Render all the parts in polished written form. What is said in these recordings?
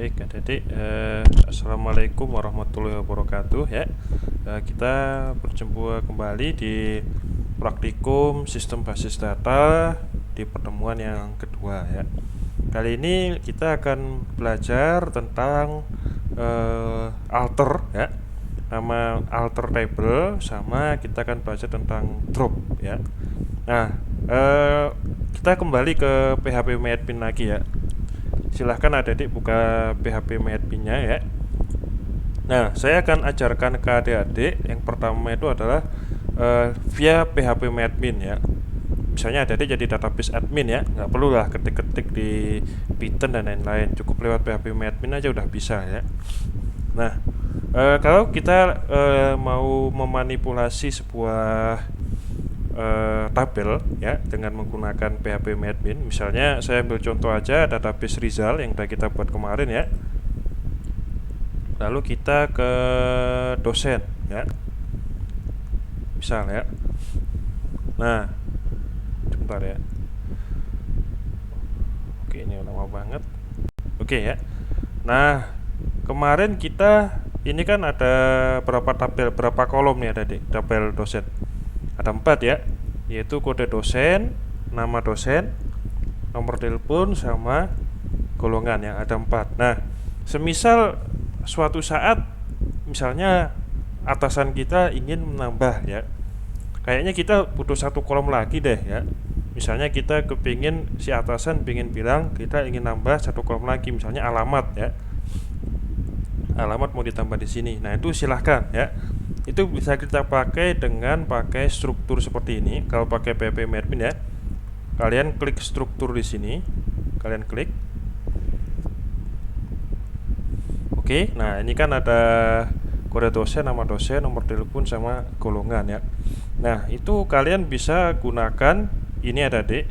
Baik, adik-adik, Assalamualaikum warahmatullahi wabarakatuh ya. Kita berjumpa kembali di praktikum sistem basis data di pertemuan yang kedua ya. Kali ini kita akan belajar tentang alter ya, nama alter table, sama kita akan belajar tentang drop ya. Nah, kita kembali ke PHP MyAdmin lagi ya. Silahkan adik-adik buka PHP MyAdmin-nya ya. Nah, saya akan ajarkan ke adik-adik. Yang pertama itu adalah via PHP MyAdmin ya. Misalnya adik-adik jadi database admin ya, nggak perlu lah ketik-ketik di Python dan lain-lain, cukup lewat PHP MyAdmin aja udah bisa ya. Nah, kalau kita mau memanipulasi sebuah tabel ya dengan menggunakan PHP MyAdmin, misalnya saya ambil contoh aja database Rizal yang udah kita buat kemarin ya. Lalu kita ke dosen ya, misal ya. Nah, sebentar ya. Oke, ini lama banget. Oke ya. Nah, kemarin kita ini kan ada berapa tabel, berapa kolom nih ada di tabel dosen. Ada 4 ya, yaitu kode dosen, nama dosen, nomor telepon, sama golongan yang ada 4. Nah, semisal suatu saat misalnya atasan kita ingin menambah ya, kayaknya kita butuh satu kolom lagi deh ya. Misalnya kita kepingin, si atasan ingin bilang kita ingin nambah satu kolom lagi, misalnya alamat ya, alamat mau ditambah di sini. Nah, itu silahkan ya. Itu bisa kita pakai dengan pakai struktur seperti ini. Kalau pakai PHP MyAdmin ya, kalian klik struktur di sini, kalian klik. Oke, nah ini kan ada kode dosen, nama dosen, nomor telepon, sama golongan ya. Nah, itu kalian bisa gunakan ini ada di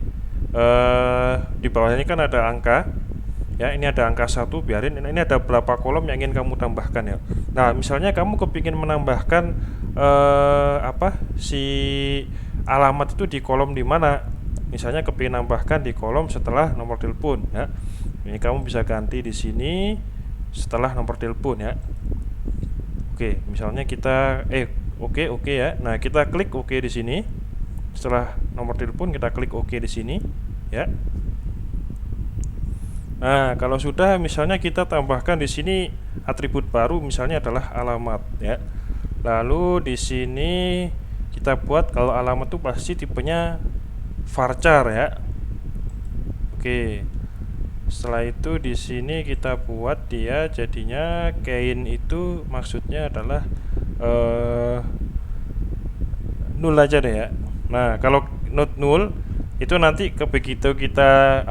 bawah ini kan ada angka ya, ini ada angka 1, biarin. Ini ada berapa kolom yang ingin kamu tambahkan ya. Nah, misalnya kamu kepingin menambahkan si alamat itu di kolom di mana, misalnya kepingin nambahkan di kolom setelah nomor telepon ya. Ini kamu bisa ganti di sini setelah nomor telepon ya. Oke, misalnya kita oke ya. Nah, kita klik oke di sini. Setelah nomor telepon kita klik oke di sini ya. Nah, kalau sudah, misalnya kita tambahkan di sini atribut baru, misalnya adalah alamat ya. Lalu di sini kita buat, kalau alamat itu pasti tipenya varchar ya. Oke. Setelah itu di sini kita buat dia jadinya kain, itu maksudnya adalah null aja deh ya. Nah, kalau not null itu nanti begitu kita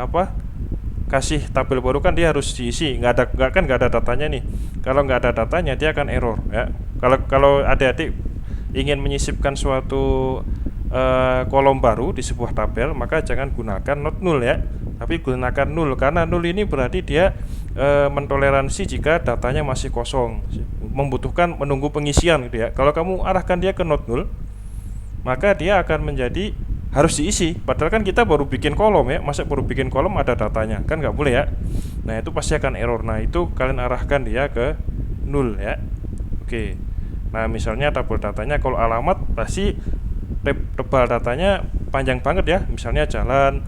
kasih tabel baru kan dia harus diisi, nggak ada datanya nih. Kalau nggak ada datanya dia akan error ya. Kalau adik-adik ingin menyisipkan suatu kolom baru di sebuah tabel, maka jangan gunakan not null ya, tapi gunakan null, karena null ini berarti dia mentoleransi jika datanya masih kosong, membutuhkan menunggu pengisian gitu ya. Kalau kamu arahkan dia ke not null, maka dia akan menjadi harus diisi, padahal kan kita baru bikin kolom ya. Masa baru bikin kolom ada datanya, kan nggak boleh ya. Nah, itu pasti akan error. Nah, itu kalian arahkan dia ke null ya. Oke. Nah, misalnya tabel datanya, kalau alamat pasti tebal datanya panjang banget ya. Misalnya jalan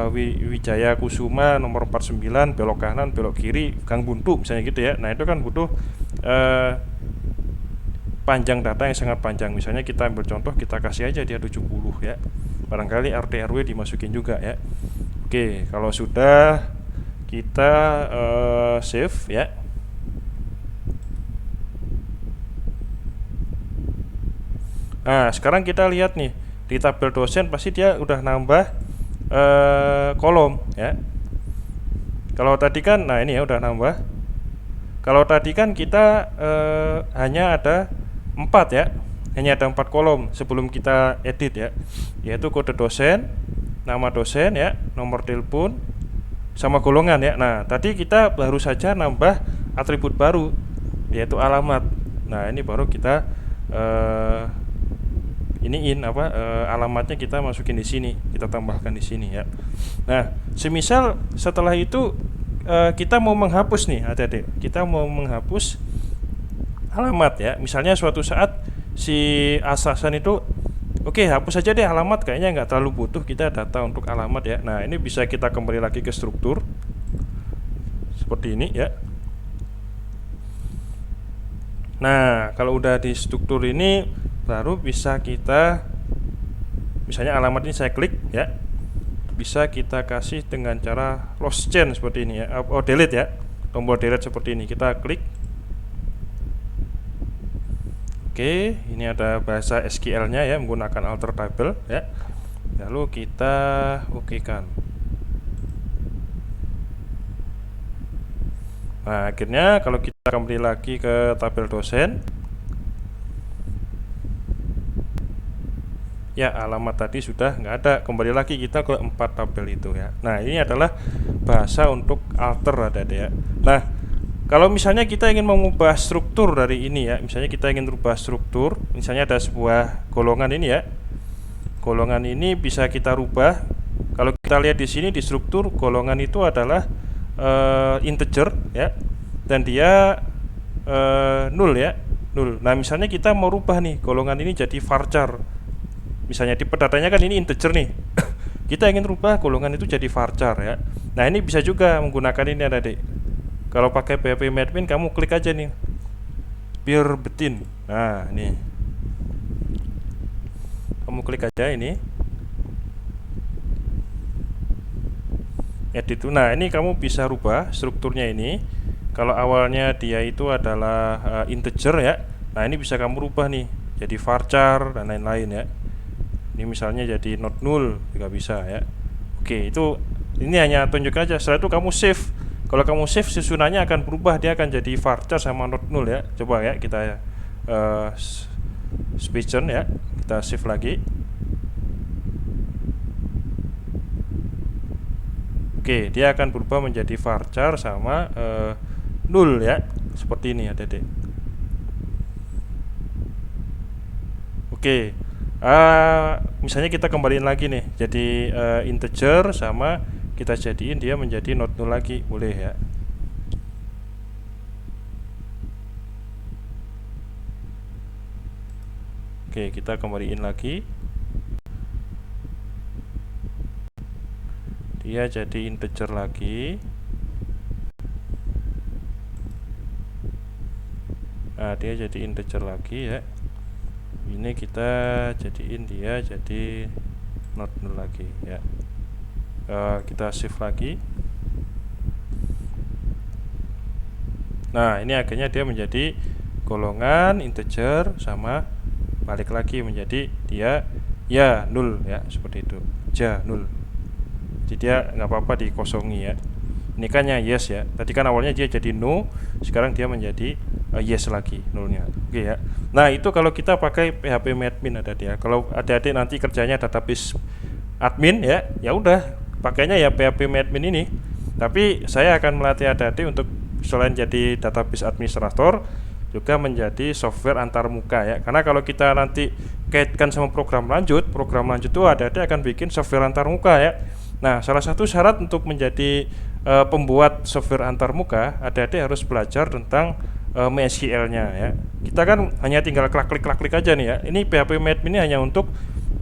Wijaya Kusuma nomor 49, belok kanan belok kiri Gang Buntu misalnya gitu ya. Nah, itu kan butuh panjang data yang sangat panjang. Misalnya kita ambil contoh, kita kasih aja dia 70 ya. Barangkali RT RW dimasukin juga ya. Oke, kalau sudah kita save ya. Nah, sekarang kita lihat nih di tabel dosen, pasti dia udah nambah kolom ya. Kalau tadi kan, nah ini ya udah nambah. Kalau tadi kan kita hanya ada 4 ya, hanya ada 4 kolom sebelum kita edit ya, yaitu kode dosen, nama dosen ya, nomor telepon, sama golongan ya. Nah, tadi kita baru saja nambah atribut baru, yaitu alamat. Nah, ini baru kita alamatnya kita masukin di sini, kita tambahkan di sini ya. Nah, semisal setelah itu kita mau menghapus nih adik-adik, kita mau menghapus alamat ya. Misalnya suatu saat si atasan itu, oke, hapus aja deh alamat, kayaknya nggak terlalu butuh kita data untuk alamat ya. Nah, ini bisa kita kembali lagi ke struktur seperti ini ya. Nah, kalau udah di struktur ini baru bisa kita, misalnya alamat ini saya klik ya, bisa kita kasih dengan cara lost change seperti ini ya, delete ya, tombol delete seperti ini, kita klik. Oke, ini ada bahasa SQL-nya ya, menggunakan alter table ya. Lalu kita okekan. Nah, akhirnya kalau kita kembali lagi ke tabel dosen, ya alamat tadi sudah nggak ada, kembali lagi kita ke 4 tabel itu ya. Nah, ini adalah bahasa untuk alter ada ya. Nah, kalau misalnya kita ingin mengubah struktur dari ini ya, misalnya kita ingin merubah struktur, misalnya ada sebuah golongan ini ya, golongan ini bisa kita rubah. Kalau kita lihat di sini di struktur, golongan itu adalah integer ya, dan dia nul ya, nul. Nah, misalnya kita mau rubah nih golongan ini jadi varchar, misalnya tipe datanya kan ini integer nih kita ingin rubah golongan itu jadi varchar ya. Nah, ini bisa juga menggunakan ini adik. Kalau pakai phpMadmin, kamu klik aja nih biar betin. Nah, ini kamu klik aja ini edit. Nah, ini kamu bisa rubah strukturnya ini. Kalau awalnya dia itu adalah integer ya, nah ini bisa kamu rubah nih jadi varchar dan lain-lain ya. Ini misalnya jadi not null juga bisa ya. Oke, itu ini hanya tunjuk aja. Setelah itu kamu save. Kalau kamu save, susunannya akan berubah, dia akan jadi varchar sama not null ya. Coba ya kita Spigen ya, kita save lagi. Oke, dia akan berubah menjadi varchar sama null ya, seperti ini ya Dede. Oke, misalnya kita kembaliin lagi nih, jadi integer sama kita jadiin dia menjadi not null lagi, boleh ya. Oke, kita kembaliin lagi, dia jadi integer lagi. Nah, dia jadi integer lagi ya. Ini kita jadiin dia jadi not null lagi ya. Kita save lagi. Nah, ini akhirnya dia menjadi golongan integer sama balik lagi menjadi dia ya null ya, seperti itu, ja null. Jadi dia nggak apa-apa dikosongi ya. Ini kan ya yes ya. Tadi kan awalnya dia jadi no, sekarang dia menjadi yes lagi nullnya. Oke ya. Nah, itu kalau kita pakai phpMadmin ada dia. Kalau adik-adik nanti kerjanya database admin ya, ya udah pakainya ya phpMadmin ini. Tapi saya akan melatih adik-adik untuk selain jadi database administrator juga menjadi software antarmuka ya. Karena kalau kita nanti kaitkan sama program lanjut itu adik-adik akan bikin software antarmuka ya. Nah, salah satu syarat untuk menjadi pembuat software antarmuka, adik-adik harus belajar tentang MySQL-nya ya. Kita kan hanya tinggal klik aja nih ya. Ini phpMadmin ini hanya untuk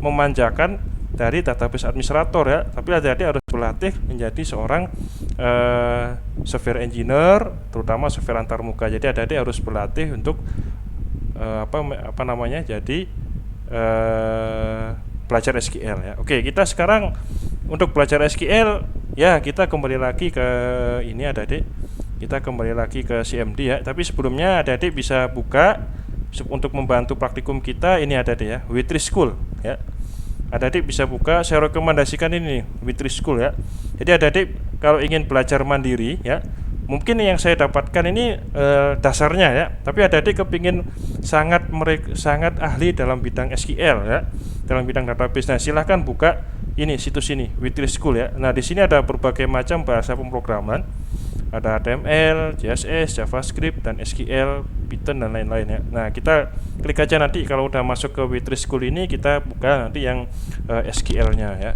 memanjakan dari database administrator ya. Tapi adik-adik harus berlatih menjadi seorang software engineer, terutama software antarmuka. Jadi adik-adik harus berlatih untuk jadi belajar SQL ya. Oke, kita sekarang untuk belajar SQL ya, kita kembali lagi ke ini adik-adik. Kita kembali lagi ke CMD ya. Tapi sebelumnya adik-adik bisa buka untuk membantu praktikum kita ini adik-adik ya, Witri-School ya. Adik-adik bisa buka, saya rekomendasikan ini Witri-School ya. Jadi adik-adik kalau ingin belajar mandiri ya, mungkin yang saya dapatkan ini dasarnya ya, tapi adik-adik kepingin sangat ahli dalam bidang SQL ya, dalam bidang database. Nah, silahkan buka ini situs ini Witri-School ya. Nah, di sini ada berbagai macam bahasa pemrograman, ada HTML, CSS, JavaScript, dan SQL, Python, dan lain-lain ya. Nah, kita klik aja nanti kalau udah masuk ke Witri-School ini, kita buka nanti yang SQL-nya ya.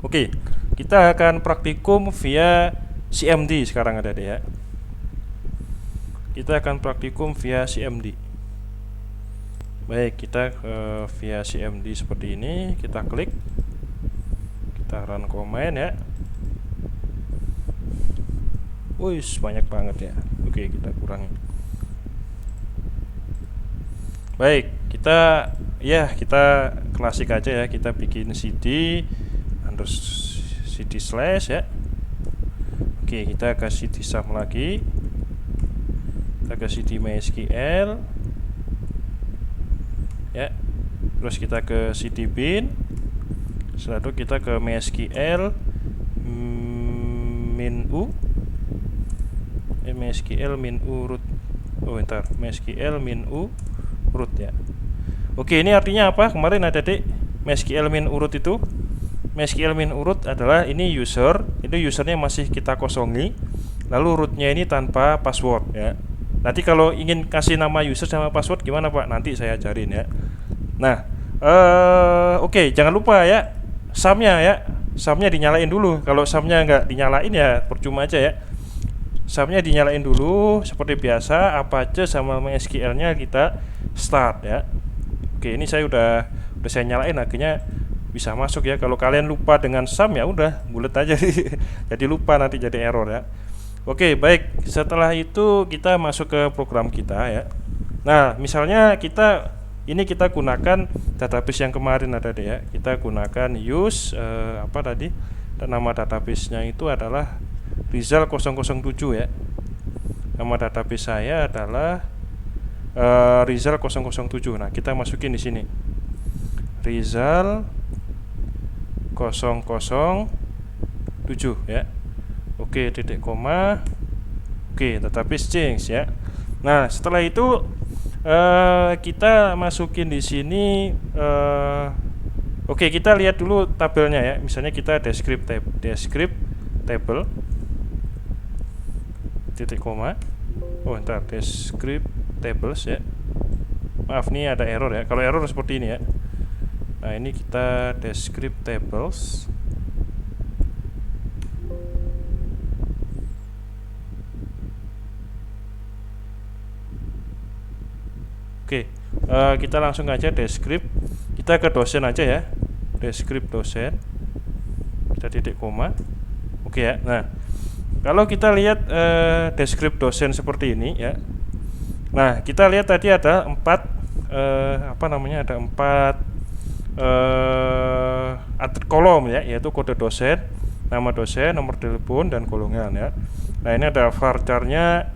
Oke, kita akan praktikum via CMD sekarang ada deh ya. Kita akan praktikum via CMD. Baik, kita via CMD seperti ini, kita klik, kita run command ya. Wih, banyak banget ya. Oke, kita kurangi. Baik, kita klasik aja ya. Kita bikin cd slash ya. Oke, kita ke cd sum lagi. Kita ke cd mysql ya. Terus kita ke cd bin. Setelah itu kita ke mysql min-u root. Oh, bentar, mysql min-u root ya. Oke, ini artinya apa? Kemarin ada mysql min root itu. MySQL min root adalah ini user, itu usernya masih kita kosongi, lalu rootnya ini tanpa password ya. Nanti kalau ingin kasih nama user sama password gimana Pak? Nanti saya ajarin ya. Nah, oke, jangan lupa ya sumnya ya, sumnya dinyalain dulu. Kalau sumnya nggak dinyalain ya percuma aja ya. Sumnya dinyalain dulu seperti biasa, Apache sama MySQL-nya kita start ya. Oke, ini saya udah saya nyalain, akhirnya bisa masuk ya. Kalau kalian lupa dengan sum ya udah bulet aja jadi lupa, nanti jadi error ya. Oke, baik, setelah itu kita masuk ke program kita ya. Nah, misalnya kita gunakan database yang kemarin ada deh ya. Kita gunakan use apa tadi, dan nama database-nya itu adalah Rizal 007 ya. Nama database saya adalah Rizal 007. Nah, kita masukin di sini Rizal 007 ya. Oke, titik koma. Oke, database change ya. Nah, setelah itu kita masukin di sini oke, kita lihat dulu tabelnya ya. Misalnya kita descript table titik koma. Oh, entar, descript tables ya. Maaf, nih ada error ya. Kalau error seperti ini ya. Nah, ini kita descript tables. Oke, kita langsung aja descript. Kita ke dosen aja ya. Descript dosen. Kita titik koma. Oke ya. Nah, kalau kita lihat descript dosen seperti ini ya. Nah, kita lihat tadi ada 4 ada 4 kolom ya, yaitu kode dosen, nama dosen, nomor telepon, dan golongan ya. Nah, ini ada varchar-nya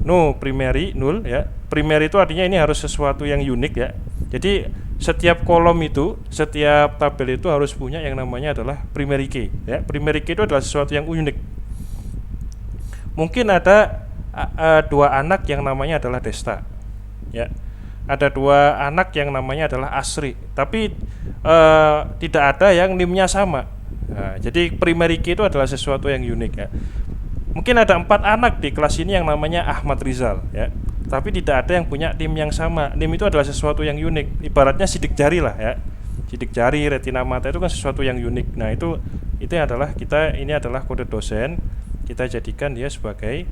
no primary null ya. Primary itu artinya ini harus sesuatu yang unik ya. Jadi setiap kolom itu, setiap tabel itu harus punya yang namanya adalah primary key ya. Primary key itu adalah sesuatu yang unik. Mungkin ada 2 anak yang namanya adalah Desta ya. Ada 2 anak yang namanya adalah Asri, tapi tidak ada yang NIM-nya sama. Nah, jadi primary key itu adalah sesuatu yang unik ya. Mungkin ada 4 anak di kelas ini yang namanya Ahmad Rizal ya, tapi tidak ada yang punya NIM yang sama. NIM itu adalah sesuatu yang unik, ibaratnya sidik jari lah ya. Sidik jari, retina mata itu kan sesuatu yang unik. Nah, itu adalah ini adalah kode dosen. Kita jadikan dia sebagai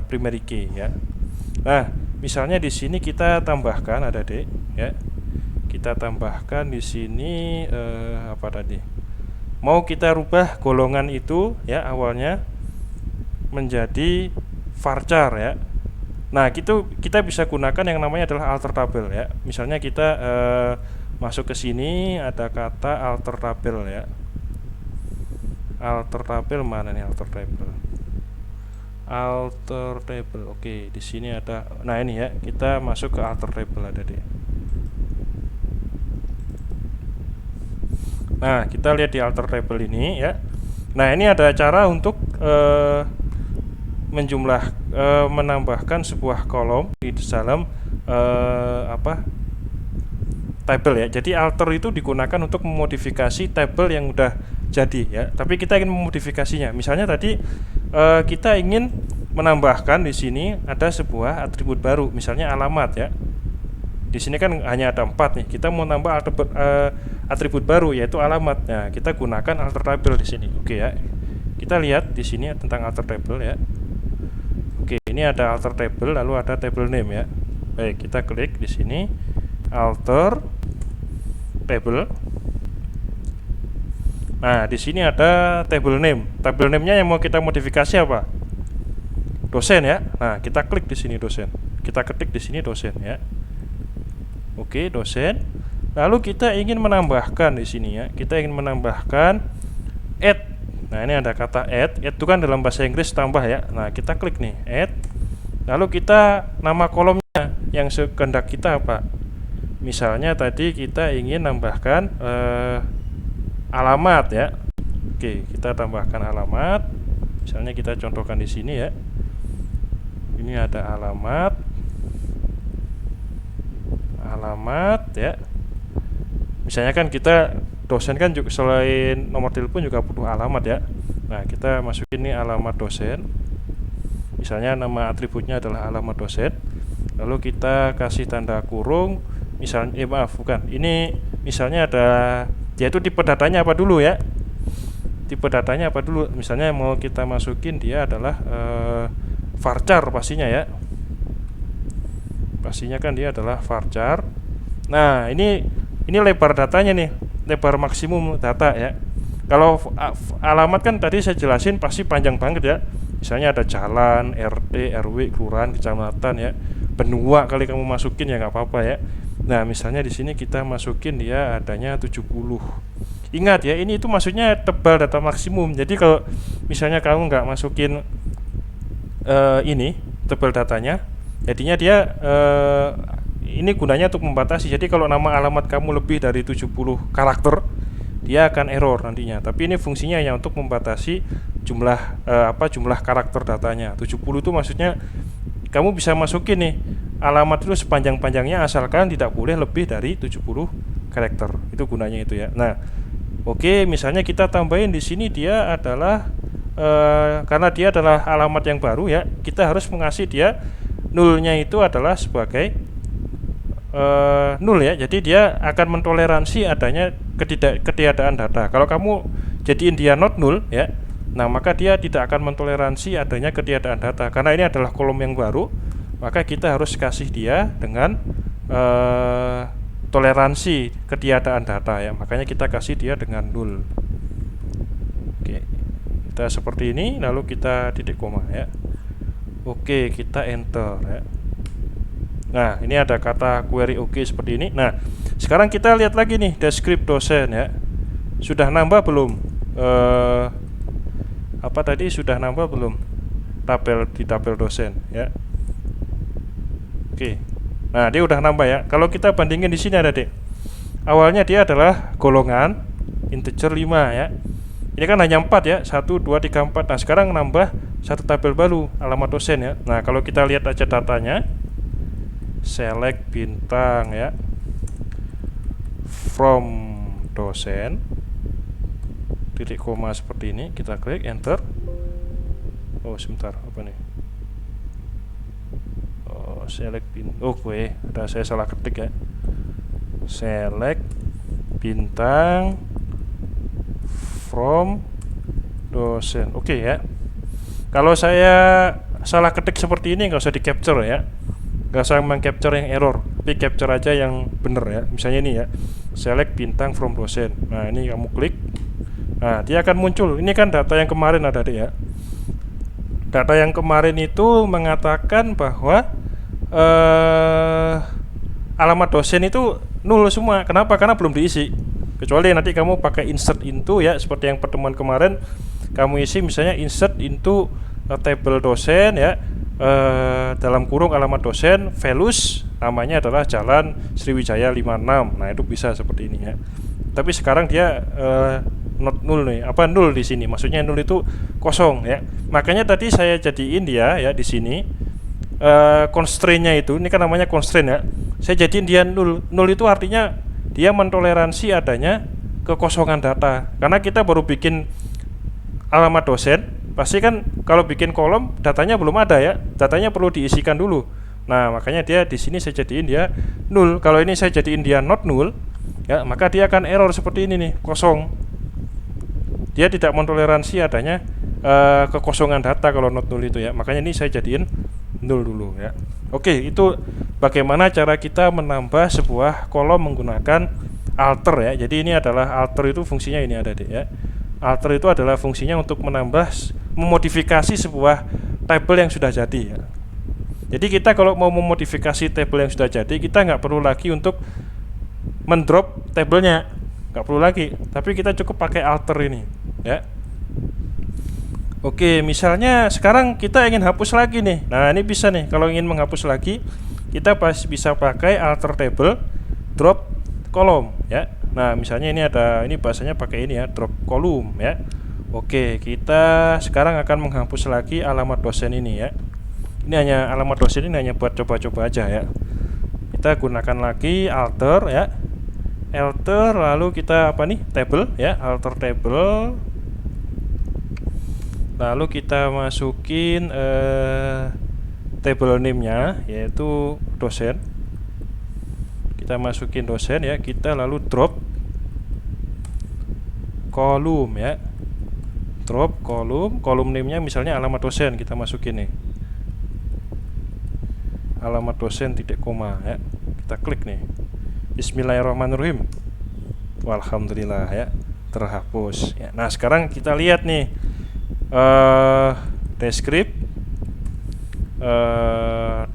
primary key ya. Nah, misalnya di sini kita tambahkan ada ya. Kita tambahkan di sini apa tadi? Mau kita rubah golongan itu ya, awalnya menjadi varchar ya. Nah, kita bisa gunakan yang namanya adalah alter table ya. Misalnya kita masuk ke sini, ada kata alter table ya. Alter table mana nih alter table? Alter table. Oke, di sini ada. Nah, ini ya, kita masuk ke alter table ada deh. Nah, kita lihat di alter table ini ya. Nah, ini ada cara untuk menambahkan sebuah kolom di dalam table ya. Jadi alter itu digunakan untuk memodifikasi table yang udah jadi ya. Tapi kita ingin memodifikasinya. Misalnya tadi kita ingin menambahkan di sini ada sebuah atribut baru, misalnya alamat ya. Di sini kan hanya ada 4 nih. Kita mau nambah atribut baru yaitu alamat. Nah, kita gunakan alter table di sini. Oke ya. Kita lihat di sini tentang alter table ya. Oke, ini ada alter table lalu ada table name ya. Baik, kita klik di sini alter table. Nah, di sini ada table name. Table name-nya yang mau kita modifikasi apa? Dosen ya. Nah, kita klik di sini dosen. Kita ketik di sini dosen ya. Oke, dosen. Lalu kita ingin menambahkan di sini ya. Kita ingin menambahkan add. Nah, ini ada kata add. Add itu kan dalam bahasa Inggris tambah ya. Nah, kita klik nih add. Lalu kita nama kolomnya yang sekehendak kita apa? Misalnya tadi kita ingin nambahkan alamat ya. Oke, kita tambahkan alamat. Misalnya kita contohkan di sini ya. Ini ada alamat ya. Misalnya kan kita dosen kan juga selain nomor telepon juga butuh alamat ya. Nah, kita masukin ini alamat dosen. Misalnya nama atributnya adalah alamat dosen. Lalu kita kasih tanda kurung. Misalnya ini misalnya ada, yaitu tipe datanya apa dulu ya. Tipe datanya apa dulu? Misalnya mau kita masukin dia adalah varchar pastinya ya. Pastinya kan dia adalah varchar. Nah, ini lebar datanya nih, lebar maksimum data ya. Kalau alamat kan tadi saya jelasin pasti panjang banget ya. Misalnya ada jalan, RT, RW, kelurahan, kecamatan ya. Benua kali kamu masukin ya nggak apa-apa ya. Nah, misalnya di sini kita masukin dia adanya 70. Ingat ya, ini itu maksudnya tebal data maksimum. Jadi kalau misalnya kamu nggak masukin ini tebal datanya, jadinya dia ini gunanya untuk membatasi. Jadi kalau nama alamat kamu lebih dari 70 karakter, dia akan error nantinya. Tapi ini fungsinya ya untuk membatasi jumlah jumlah karakter datanya. 70 itu maksudnya kamu bisa masukin nih alamat itu sepanjang-panjangnya asalkan tidak boleh lebih dari 70 karakter. Itu gunanya itu ya. Nah, oke, misalnya kita tambahin di sini dia adalah karena dia adalah alamat yang baru ya, kita harus mengasih dia nulnya itu adalah sebagai nul ya. Jadi dia akan mentoleransi adanya ketiadaan data. Kalau kamu jadiin dia not null ya, nah maka dia tidak akan mentoleransi adanya ketiadaan data. Karena ini adalah kolom yang baru, maka kita harus kasih dia dengan toleransi ketiadaan data ya. Makanya kita kasih dia dengan null. Oke, kita seperti ini, lalu kita titik koma ya. Oke, kita enter ya. Nah, ini ada kata query oke seperti ini. Nah, sekarang kita lihat lagi nih descript dosen ya. Sudah nambah belum? Apa tadi sudah nambah belum? Tabel di tabel dosen ya. Oke. Nah, dia udah nambah ya. Kalau kita bandingin di sini ada dek. Awalnya dia adalah golongan integer 5 ya. Ini kan hanya 4 ya. 1 2 3 4. Nah, sekarang nambah satu tabel baru alamat dosen ya. Nah, kalau kita lihat aja datanya, select bintang ya from dosen titik koma seperti ini, kita klik enter. Oh sebentar, apa nih? Oh select bintang, ada saya salah ketik ya. Select bintang from dosen. Oke ya. Kalau saya salah ketik seperti ini nggak usah di capture ya. Gak usah meng-capture yang error, tapi capture aja yang bener ya. Misalnya ini ya, select bintang from dosen. Nah, ini kamu klik. Nah, dia akan muncul. Ini kan data yang kemarin ada deh ya. Data yang kemarin itu mengatakan bahwa alamat dosen itu nol semua. Kenapa? Karena belum diisi. Kecuali nanti kamu pakai insert into ya, seperti yang pertemuan kemarin. Kamu isi misalnya insert into table dosen ya. Dalam kurung alamat dosen, values namanya adalah Jalan Sriwijaya 56. Nah, itu bisa seperti ini ya. Tapi sekarang dia not null nih. Apa null di sini? Maksudnya null itu kosong ya. Makanya tadi saya jadiin dia ya di sini constraint-nya itu, ini kan namanya constraint ya. Saya jadiin dia null. Null itu artinya dia mentoleransi adanya kekosongan data. Karena kita baru bikin alamat dosen, pasti kan kalau bikin kolom datanya belum ada ya, datanya perlu diisikan dulu. Nah, makanya dia di sini saya jadiin dia null. Kalau ini saya jadiin dia not null ya, maka dia akan error seperti ini nih, kosong. Dia tidak mentoleransi adanya kekosongan data kalau not null itu ya. Makanya ini saya jadiin null dulu ya. Oke, itu bagaimana cara kita menambah sebuah kolom menggunakan alter ya. Jadi ini adalah alter, itu fungsinya ini ada deh ya. Alter itu adalah fungsinya untuk menambah, memodifikasi sebuah tabel yang sudah jadi ya. Jadi kita kalau mau memodifikasi tabel yang sudah jadi, kita nggak perlu lagi untuk mendrop tabelnya, nggak perlu lagi, tapi kita cukup pakai alter ini ya. Oke, misalnya sekarang kita ingin hapus lagi nih. Nah, ini bisa nih, kalau ingin menghapus lagi, kita bisa pakai alter table drop kolom ya. Nah, misalnya ini ada, ini bahasanya pakai ini ya, drop kolom ya. Oke, kita sekarang akan menghapus lagi alamat dosen ini ya. Ini hanya alamat dosen, ini hanya buat coba-coba aja ya. Kita gunakan lagi alter ya. Alter, lalu kita apa nih? Table ya, alter table. Lalu kita masukin table name-nya, yaitu dosen. Kita masukin dosen ya, kita lalu drop kolom ya. Drop kolom name-nya misalnya alamat dosen, kita masukin nih. Alamat dosen titik koma ya. Kita klik nih. Bismillahirrahmanirrahim. Walhamdulillah ya, terhapus ya. Nah, sekarang kita lihat nih descript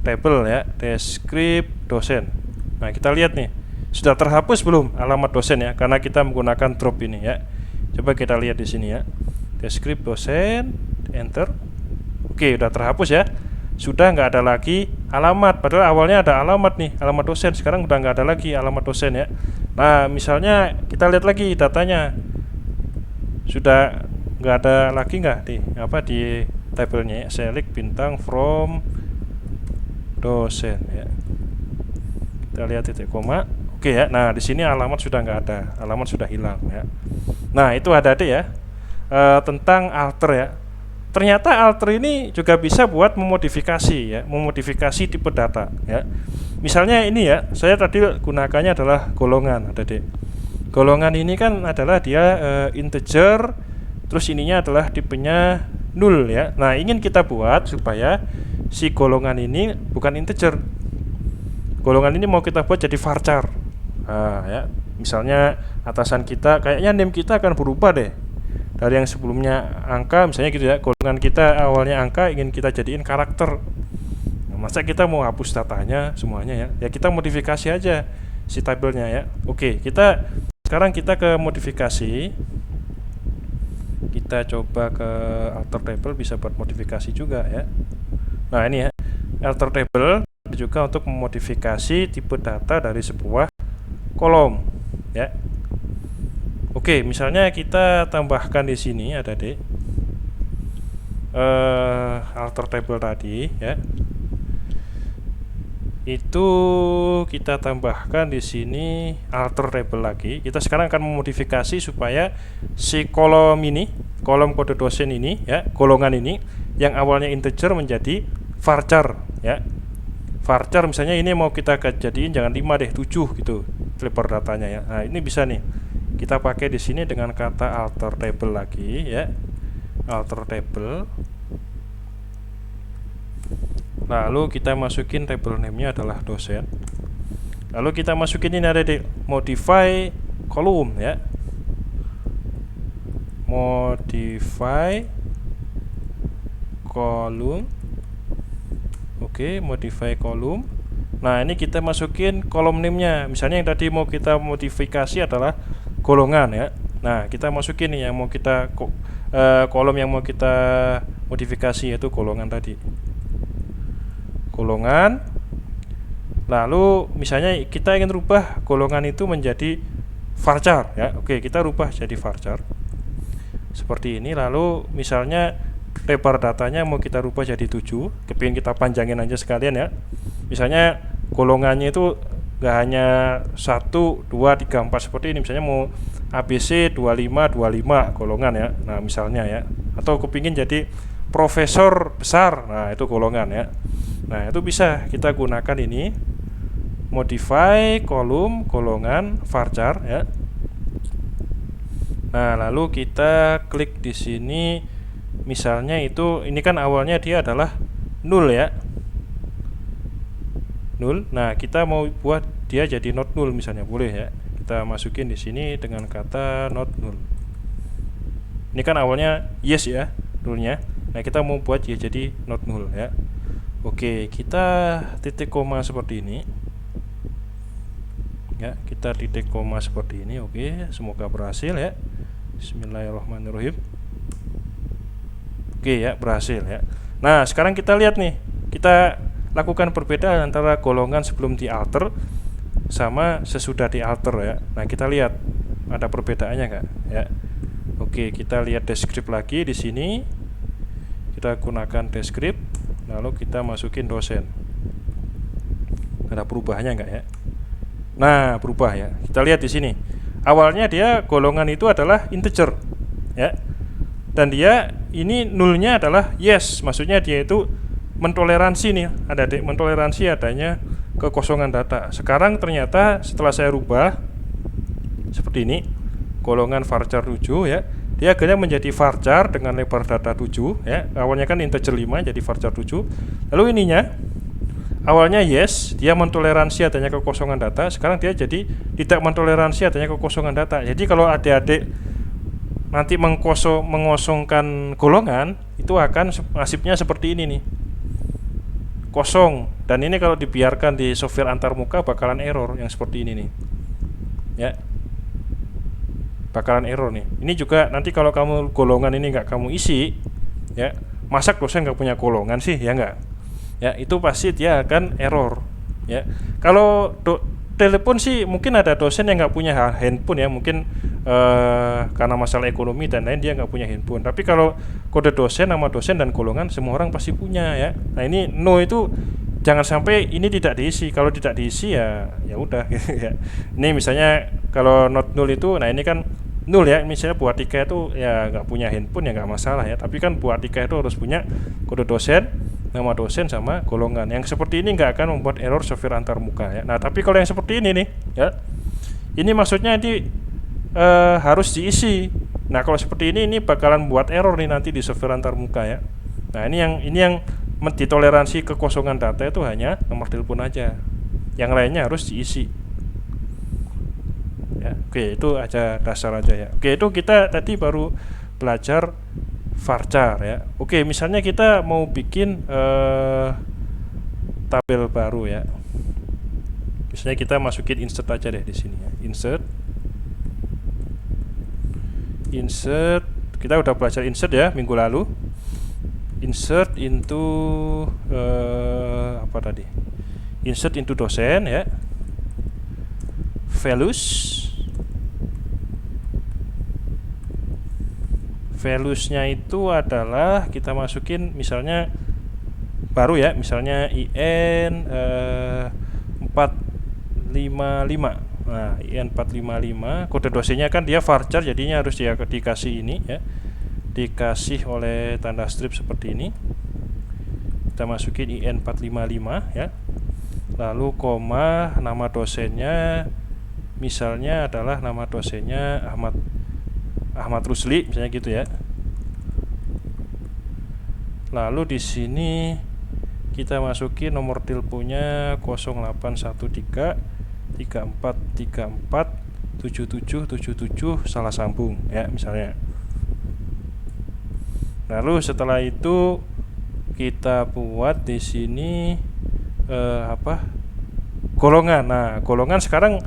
table ya, descript dosen. Nah, kita lihat nih, sudah terhapus belum alamat dosen ya, karena kita menggunakan drop ini ya. Coba kita lihat di sini ya, descript dosen, enter. Oke, udah terhapus ya, sudah nggak ada lagi alamat, padahal awalnya ada alamat nih, alamat dosen. Sekarang udah nggak ada lagi alamat dosen ya. Nah, misalnya kita lihat lagi datanya, sudah nggak ada lagi nggak di di tabelnya ya, select bintang from dosen ya. Kita lihat titik koma. Oke ya. Nah, di sini alamat sudah nggak ada, alamat sudah hilang ya. Nah, itu ada deh ya tentang alter ya. Ternyata alter ini juga bisa buat memodifikasi ya, memodifikasi tipe data ya. Misalnya ini ya, saya tadi gunakannya adalah golongan, ada deh. Golongan ini kan adalah dia integer, terus ininya adalah tipenya null ya. Nah, ingin kita buat supaya si golongan ini bukan integer. Golongan ini mau kita buat jadi varchar. Nah, ya. Misalnya atasan kita, kayaknya name kita akan berubah deh. Dari yang sebelumnya angka, misalnya gitu ya. Golongan kita awalnya angka, ingin kita jadiin karakter. Nah, masa kita mau hapus datanya semuanya ya? Ya kita modifikasi aja si tabelnya ya. Oke, sekarang kita ke modifikasi. Kita coba ke alter table, bisa buat modifikasi juga ya. Nah, ini ya, alter table juga untuk memodifikasi tipe data dari sebuah kolom ya. Oke, misalnya kita tambahkan di sini ada deh alter table tadi ya. Itu kita tambahkan di sini alter table lagi. Kita sekarang akan memodifikasi supaya si kolom ini, kolom kode dosen ini ya, golongan ini yang awalnya integer menjadi varchar ya. Varchar misalnya ini mau kita jadiin jangan 5 deh, 7 gitu flavor datanya ya. Nah, ini bisa nih kita pakai di sini dengan kata alter table lagi ya. Alter table. Lalu kita masukin table name-nya adalah dosen. Lalu kita masukin ini ada di modify column ya. Modify column. Oke, modify column. Nah, ini kita masukin kolom name-nya. Misalnya yang tadi mau kita modifikasi adalah golongan ya. Nah, kita masukin nih yang mau kita kolom yang mau kita modifikasi, yaitu golongan tadi. Golongan. Lalu misalnya kita ingin rubah golongan itu menjadi varchar ya. Oke, kita rubah jadi varchar. Seperti ini. Lalu misalnya lebar datanya mau kita rubah jadi 7, kepingin kita panjangin aja sekalian ya. Misalnya golongannya itu gak hanya 1, 2, 3, 4 seperti ini. Misalnya mau ABC 25, 25 golongan ya. Nah, misalnya ya. Atau kepingin jadi profesor besar. Nah, itu golongan ya. Nah, itu bisa kita gunakan ini modify kolom golongan varchar ya. Nah, lalu kita klik di sini misalnya itu ini kan awalnya dia adalah 0 ya, 0. Nah, kita mau buat dia jadi not 0 misalnya, boleh ya. Kita masukin di sini dengan kata not 0. Ini kan awalnya yes ya, 0-nya. Nah, kita mau buat dia jadi not 0 ya. Oke, kita titik koma seperti ini. Ya, kita titik koma seperti ini. Oke, semoga berhasil ya. Bismillahirrahmanirrahim. Oke ya, berhasil ya. Nah, sekarang kita lihat nih. Kita lakukan perbedaan antara golongan sebelum dialter sama sesudah dialter ya. Nah, kita lihat ada perbedaannya nggak ya. Oke, kita lihat descript lagi di sini. Kita gunakan descript, lalu kita masukin dosen. Ada perubahannya nggak ya? Nah, berubah ya. Kita lihat di sini. Awalnya dia golongan itu adalah integer ya. Dan dia ini nulnya adalah yes, maksudnya dia itu mentoleransi nih, mentoleransi adanya kekosongan data. Sekarang ternyata setelah saya rubah seperti ini, golongan varchar 7 ya, dia akhirnya menjadi varchar dengan lebar data 7 ya. Awalnya kan integer 5 jadi varchar 7. Lalu ininya awalnya yes, dia mentoleransi adanya kekosongan data. Sekarang dia jadi tidak mentoleransi adanya kekosongan data. Jadi kalau adik-adik nanti mengosongkan golongan, itu akan nasibnya seperti ini nih, kosong. Dan ini kalau dibiarkan di software antarmuka bakalan error yang seperti ini nih ya, bakalan error nih. Ini juga nanti kalau kamu golongan ini nggak kamu isi ya, masa dosen nggak punya golongan sih ya, nggak ya, itu pasti dia akan error ya. Kalau telepon sih mungkin ada dosen yang nggak punya handphone ya, mungkin karena masalah ekonomi dan lain dia nggak punya handphone. Tapi kalau kode dosen, nama dosen dan golongan semua orang pasti punya ya. Nah, ini no itu jangan sampai ini tidak diisi. Kalau tidak diisi ya udah ya. Ini misalnya kalau not 0 itu, nah ini kan 0 ya, misalnya Bu Atika itu ya nggak punya handphone ya nggak masalah ya. Tapi kan Bu Atika itu harus punya kode dosen, nama dosen sama golongan. Yang seperti ini nggak akan membuat error software antarmuka ya. Nah, tapi kalau yang seperti ini nih ya, ini maksudnya harus diisi. Nah, kalau seperti ini bakalan buat error nih nanti di software antarmuka ya. Nah, ini yang ditoleransi kekosongan data itu hanya nomor telepon aja. Yang lainnya harus diisi. Ya, oke, itu aja dasar aja ya. Oke, itu kita tadi baru belajar varchar ya. Oke, misalnya kita mau bikin tabel baru ya. Misalnya kita masukin insert aja deh di sini ya. Insert, kita udah belajar insert ya minggu lalu. Insert into apa tadi? Insert into dosen ya. Values-nya itu adalah kita masukin misalnya baru ya, misalnya IN 455. Nah, IN455, kode dosennya kan dia varchar, jadinya harus dia dikasih ini ya, dikasih oleh tanda strip seperti ini. Kita masukin IN455 ya, lalu koma, nama dosennya misalnya adalah nama dosennya Ahmad Rusli misalnya gitu ya. Lalu di sini kita masukin nomor teleponnya 0813 34 77 salah sambung ya misalnya. Lalu setelah itu kita buat di sini golongan. Nah, golongan sekarang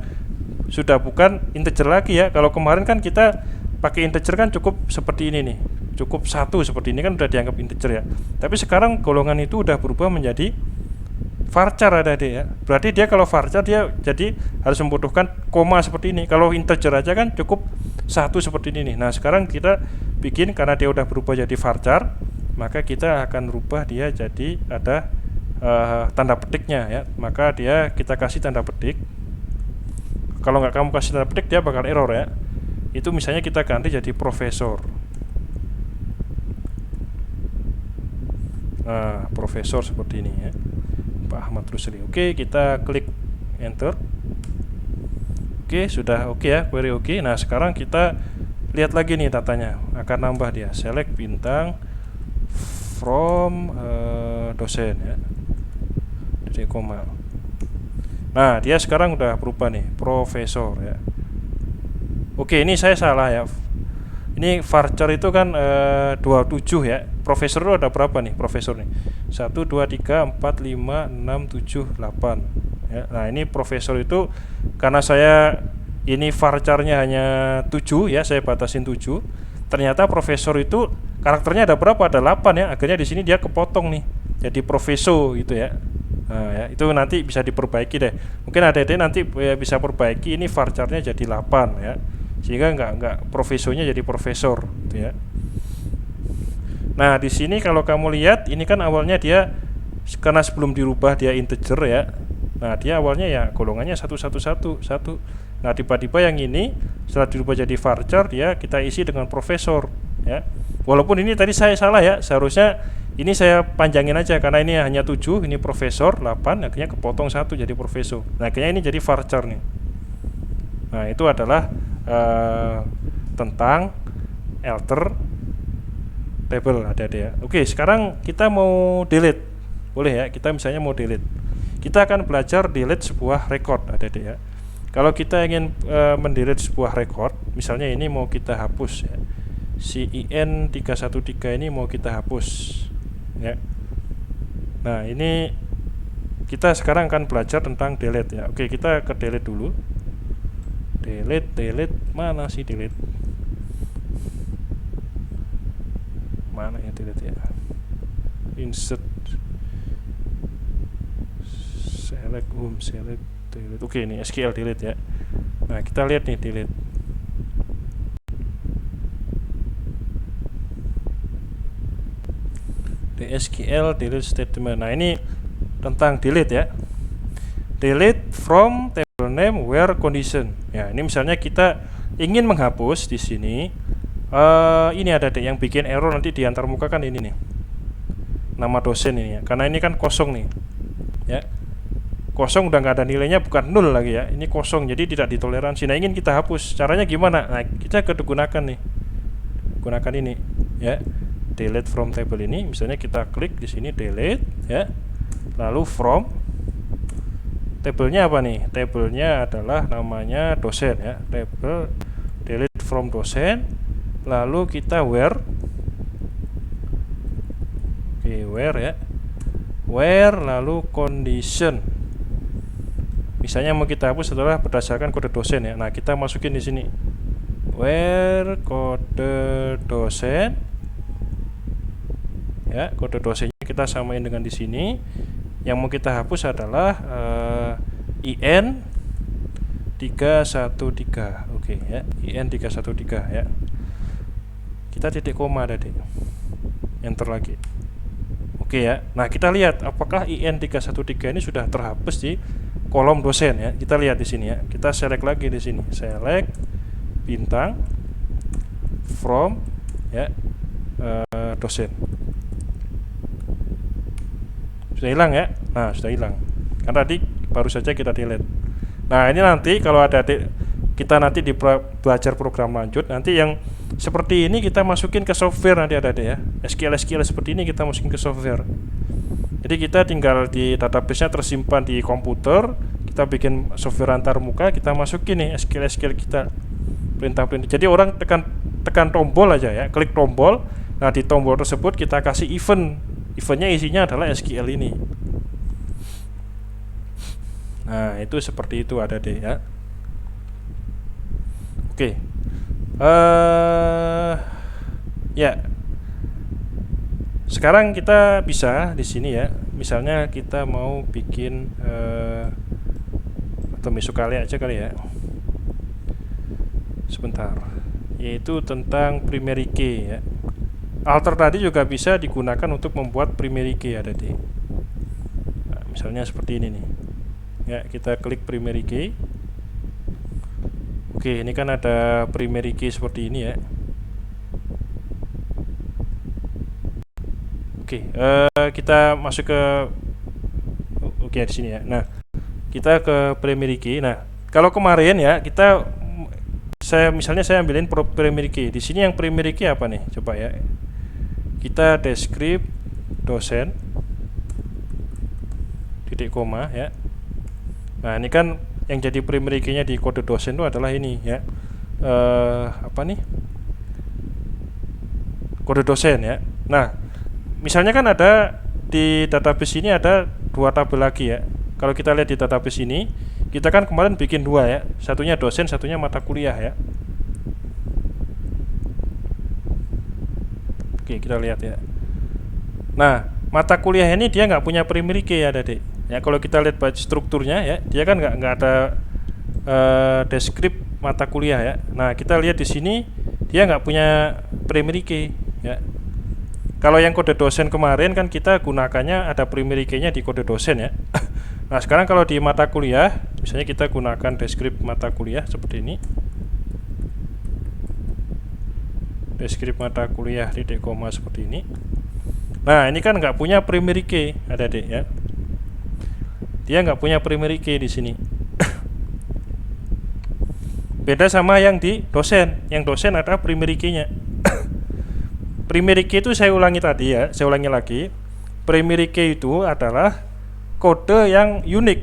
sudah bukan integer lagi ya. Kalau kemarin kan kita pakai integer kan cukup seperti ini nih, cukup 1 seperti ini kan udah dianggap integer ya. Tapi sekarang golongan itu udah berubah menjadi varchar ada deh ya. Berarti dia kalau varchar dia jadi harus membutuhkan koma seperti ini. Kalau integer aja kan cukup 1 seperti ini nih. Nah, sekarang kita bikin karena dia udah berubah jadi varchar, maka kita akan rubah dia jadi ada tanda petiknya ya. Maka kita kasih tanda petik. Kalau nggak kamu kasih tanda petik dia bakal error ya. Itu misalnya kita ganti jadi profesor. Nah, profesor seperti ini ya, Pak Ahmad Rusli. Oke, kita klik enter. Oke, sudah oke ya, query oke. Nah, sekarang kita lihat lagi nih datanya, akan nambah dia. Select bintang from dosen ya, titik koma. Nah, dia sekarang udah berubah nih, profesor ya. Oke, ini saya salah ya. Ini varchar itu kan 27 ya. Profesor itu ada berapa nih profesor nih? 1 2 3 4 5 6 7 8 ya. Nah, ini profesor itu karena saya ini varcharnya hanya 7 ya, saya batasin 7. Ternyata profesor itu karakternya ada berapa? Ada 8 ya. Akhirnya di sini dia kepotong nih. Jadi profesor gitu ya. Nah, ya, itu nanti bisa diperbaiki deh. Mungkin adik-adik nanti ya, bisa perbaiki ini varcharnya jadi 8 ya. Sehingga nggak profesornya jadi profesor gitu ya. Nah, di sini kalau kamu lihat ini kan awalnya dia karena sebelum dirubah dia integer ya. Nah, dia awalnya ya golongannya 111 1. Nah, tiba-tiba yang ini setelah dirubah jadi varchar dia kita isi dengan profesor ya. Walaupun ini tadi saya salah ya, seharusnya ini saya panjangin aja karena ini hanya 7, ini profesor 8, akhirnya kepotong 1 jadi profesor. Nah, akhirnya ini jadi varchar nih. Nah, itu adalah tentang alter table adik-adik ya. Oke, sekarang kita mau delete. Boleh ya, kita misalnya mau delete. Kita akan belajar delete sebuah record adik-adik ya. Kalau kita ingin mendelete sebuah record, misalnya ini mau kita hapus ya. Si IN313 ini mau kita hapus ya. Nah, ini kita sekarang akan belajar tentang delete ya. Oke, kita ke delete dulu. Delete mana sih delete? Mana ya delete ya? Insert, select home, select delete. Oke, ini SQL delete ya. Nah, kita lihat nih delete. SQL delete statement. Nah, ini tentang delete ya. Delete from table name where condition. Ya, ini misalnya kita ingin menghapus di sini. Ini ada deh yang bikin error nanti di antar muka kan ini nih. Nama dosen ini ya. Karena ini kan kosong nih. Ya. Kosong udah nggak ada nilainya, bukan 0 lagi ya. Ini kosong jadi tidak ditoleransi. Nah, ingin kita hapus. Caranya gimana? Nah, kita gunakan nih. Gunakan ini ya. Delete from table ini, misalnya kita klik di sini delete ya. Lalu from tabelnya apa nih? Tabelnya adalah namanya dosen ya. Table delete from dosen. Lalu kita where. Oke, where ya. Where lalu condition. Misalnya mau kita hapus adalah berdasarkan kode dosen ya. Nah, kita masukin di sini. Where kode dosen. Ya, kode dosennya kita samain dengan di sini. Yang mau kita hapus adalah IN 313. Oke ya, IN 313 ya. Kita titik koma tadi. Enter lagi. Oke ya. Nah, kita lihat apakah IN 313 ini sudah terhapus di kolom dosen ya. Kita lihat di sini ya. Kita select lagi di sini. Select bintang from ya dosen. Sudah hilang ya. Nah, sudah hilang. Kan tadi baru saja kita delete. Nah, ini nanti kalau ada kita nanti di belajar program lanjut, nanti yang seperti ini kita masukin ke software nanti ada ya. SQL seperti ini kita masukin ke software. Jadi kita tinggal di database-nya tersimpan di komputer, kita bikin software antar muka, kita masukin nih SQL kita. Perintah-perintah. Jadi orang tekan tombol aja ya, klik tombol. Nah, di tombol tersebut kita kasih event. Eventnya isinya adalah SQL ini. Nah, itu seperti itu ada deh ya. Oke. Ya. Sekarang kita bisa di sini ya. Misalnya kita mau bikin atau besok kali aja kali ya. Sebentar. Yaitu tentang primary key ya. Alter tadi juga bisa digunakan untuk membuat primary key ada di. Nah, misalnya seperti ini nih. Ya, kita klik primary key. Oke, ini kan ada primary key seperti ini ya. Oke, kita masuk ke di sini ya. Nah, kita ke primary key. Nah, kalau kemarin ya misalnya saya ambilin primary key. Di sini yang primary key apa nih? Coba ya. Kita descript dosen titik koma ya. Nah ini kan yang jadi primary key-nya di kode dosen itu adalah ini ya, apa nih, kode dosen ya. Nah misalnya kan ada di database ini ada dua tabel lagi ya. Kalau kita lihat di database ini, kita kan kemarin bikin dua ya, satunya dosen, satunya mata kuliah ya. Oke, kita lihat ya. Nah mata kuliah ini dia nggak punya primary key ya adik ya. Kalau kita lihat strukturnya ya, dia kan nggak ada deskrip mata kuliah ya. Nah kita lihat di sini dia nggak punya primary key ya. Kalau yang kode dosen kemarin kan kita gunakannya ada primary key-nya di kode dosen ya. Nah sekarang kalau di mata kuliah, misalnya kita gunakan deskrip mata kuliah seperti ini, deskrip mata kuliah titik koma seperti ini. Nah ini kan nggak punya primary key adik ya, dia nggak punya primary key di sini. Beda sama yang di dosen, yang dosen ada primary key-nya. Primary key itu saya ulangi tadi ya, saya ulangi lagi. Primary key itu adalah kode yang unik.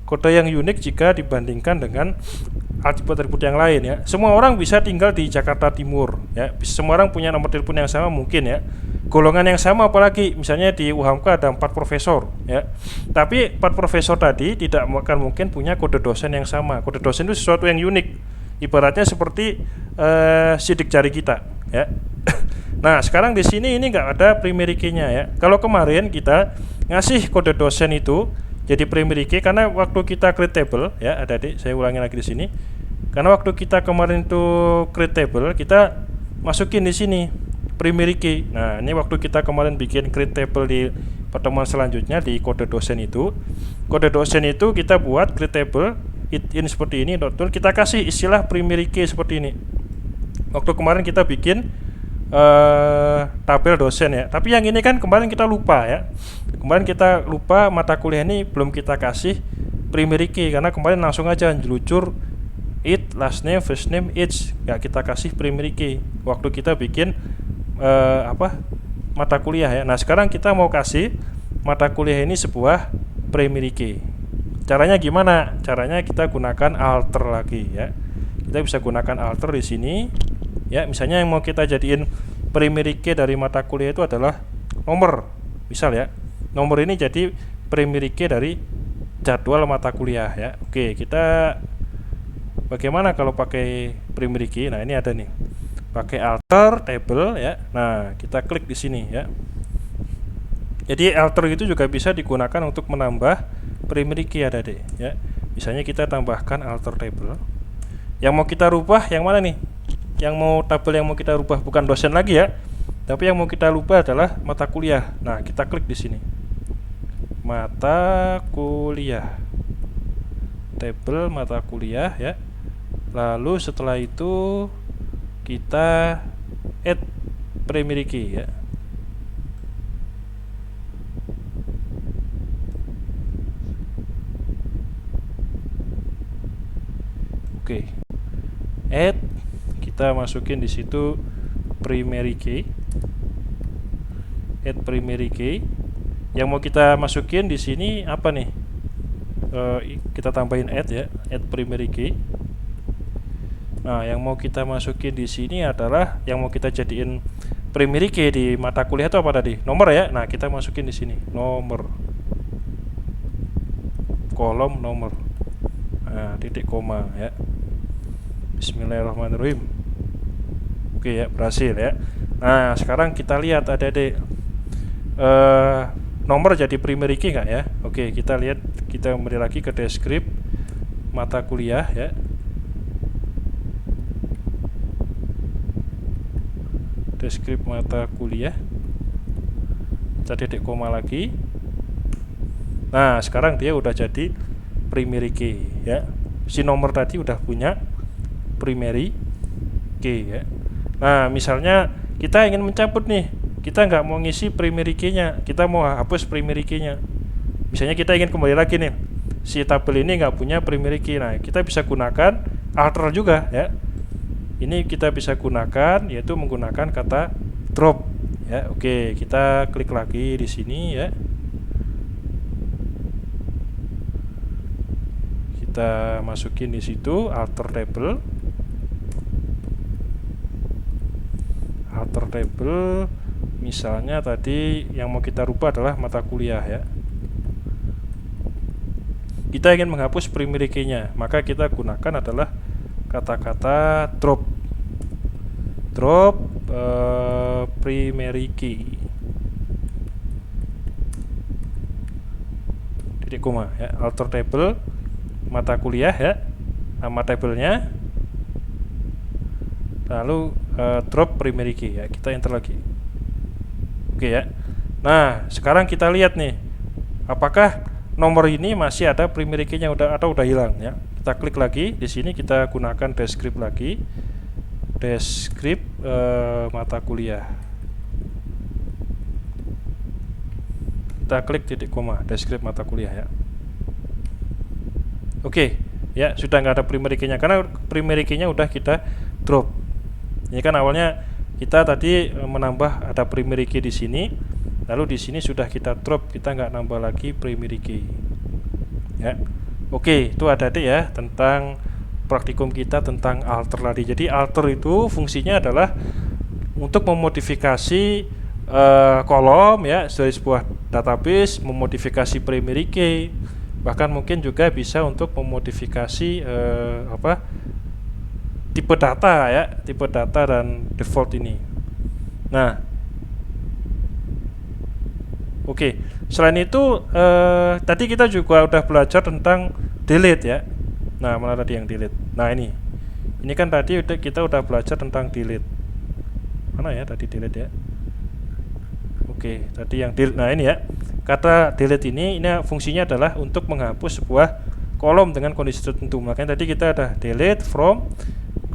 Kode yang unik jika dibandingkan dengan atribut-atribut yang lain ya. Semua orang bisa tinggal di Jakarta Timur ya. Semua orang punya nomor telepon yang sama mungkin ya. Golongan yang sama apalagi misalnya di UHAMKA ada 4 profesor ya. Tapi 4 profesor tadi tidak akan mungkin punya kode dosen yang sama. Kode dosen itu sesuatu yang unik. Ibaratnya seperti sidik jari kita ya. Nah sekarang di sini ini nggak ada primary key-nya ya. Kalau kemarin kita ngasih kode dosen itu jadi primary key karena waktu kita create table ya, adik-adik saya ulangi lagi di sini. Karena waktu kita kemarin itu create table, kita masukin di sini primary key. Nah ini waktu kita kemarin bikin create table di pertemuan selanjutnya di kode dosen itu, kode dosen itu kita buat create table in seperti ini, kita kasih istilah primary key seperti ini. Waktu kemarin kita bikin tabel dosen ya, tapi yang ini kan kemarin kita lupa ya. Kemarin kita lupa mata kuliah ini belum kita kasih primary key karena kemarin langsung aja nyelucur it, last name, first name, age, nggak kita kasih primary key waktu kita bikin mata kuliah ya. Nah sekarang kita mau kasih mata kuliah ini sebuah primary key. Caranya gimana? Caranya kita gunakan alter lagi ya. Kita bisa gunakan alter di sini ya. Misalnya yang mau kita jadiin primary key dari mata kuliah itu adalah nomor, misal ya. Nomor ini jadi primary key dari jadwal mata kuliah ya. Oke, kita bagaimana kalau pakai primary key? Nah, ini ada nih. Pakai alter table ya. Nah, kita klik di sini ya. Jadi alter itu juga bisa digunakan untuk menambah primary key adik-adik ya. Misalnya kita tambahkan alter table. Yang mau kita rubah yang mana nih? Yang mau tabel yang mau kita rubah bukan dosen lagi ya, tapi yang mau kita rubah adalah mata kuliah. Nah, kita klik di sini. Mata kuliah. Tabel mata kuliah ya. Lalu setelah itu kita add primary key ya. Oke. Add, kita masukin di situ primary key. Add primary key. Yang mau kita masukin di sini apa nih? Kita tambahin add ya, add primary key. Nah, yang mau kita masukin di sini adalah yang mau kita jadiin primary key di mata kuliah itu apa tadi? Nomor ya. Nah, kita masukin di sini nomor. Kolom nomor. Nah, titik koma ya. Bismillahirrahmanirrahim. Oke ya, berhasil ya. Nah, sekarang kita lihat adik-adik, nomor jadi primary key nggak ya? Oke, kita lihat, kita kembali lagi ke deskrip mata kuliah ya. Deskrip mata kuliah. Kita titik koma lagi. Nah, sekarang dia udah jadi primary key ya. Si nomor tadi udah punya primary key ya. Nah, misalnya kita ingin mencabut nih, kita nggak mau ngisi primary key-nya, kita mau hapus primary key-nya. Misalnya kita ingin kembali lagi nih, si tabel ini nggak punya primary key. Nah, kita bisa gunakan alter juga ya. Ini kita bisa gunakan, yaitu menggunakan kata drop ya. Oke, kita klik lagi di sini ya. Kita masukin di situ alter table. Alter table misalnya tadi yang mau kita rubah adalah mata kuliah ya. Kita ingin menghapus primary key-nya, maka kita gunakan adalah kata-kata drop primary key titik koma ya. Alter table mata kuliah ya, nama tabelnya, lalu drop primary key ya. Kita enter lagi. Oke ya. Nah, sekarang kita lihat nih, apakah nomor ini masih ada primary key-nya atau udah hilang ya. Kita klik lagi di sini, kita gunakan descript lagi. Descript mata kuliah. Kita klik titik koma, descript mata kuliah ya. Oke, ya sudah nggak ada primary key-nya karena primary key-nya udah kita drop. Ini kan awalnya kita tadi menambah ada primary key di sini, lalu di sini sudah kita drop, kita nggak nambah lagi primary key. Ya, oke, itu ada deh ya tentang praktikum kita tentang alter tadi. Jadi alter itu fungsinya adalah untuk memodifikasi kolom ya dari sebuah database, memodifikasi primary key, bahkan mungkin juga bisa untuk memodifikasi tipe data ya, tipe data dan default ini. Nah, oke. Selain itu tadi kita juga udah belajar tentang delete ya. Nah, mana tadi yang delete? Nah, ini kan tadi kita udah belajar tentang delete. Mana ya tadi delete ya? Oke, tadi yang delete. Nah, ini ya. Kata delete ini fungsinya adalah untuk menghapus sebuah kolom dengan kondisi tertentu. Makanya tadi kita ada delete from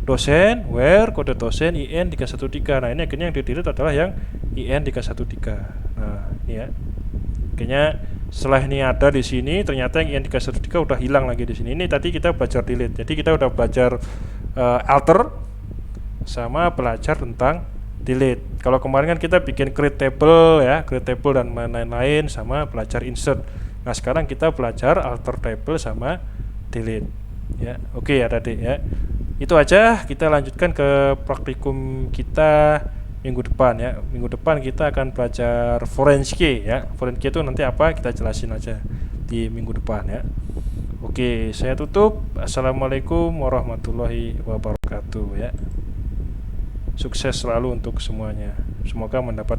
dosen where kode dosen in 313. Nah, ini akhirnya yang di delete adalah yang in 313. Nah, ini ya. Akhirnya setelah ini ada di sini, ternyata yang in 313 udah hilang lagi di sini. Ini tadi kita belajar delete. Jadi kita udah belajar alter sama belajar tentang delete. Kalau kemarin kan kita bikin create table ya, create table dan lain-lain, sama belajar insert. Nah, sekarang kita belajar alter table sama delete. Ya, oke ya tadi ya. Itu aja, kita lanjutkan ke praktikum kita minggu depan ya. Minggu depan kita akan belajar foreign key ya. Foreign key itu nanti apa kita jelasin aja di minggu depan ya. Oke, saya tutup. Assalamualaikum warahmatullahi wabarakatuh ya. Sukses selalu untuk semuanya. Semoga mendapat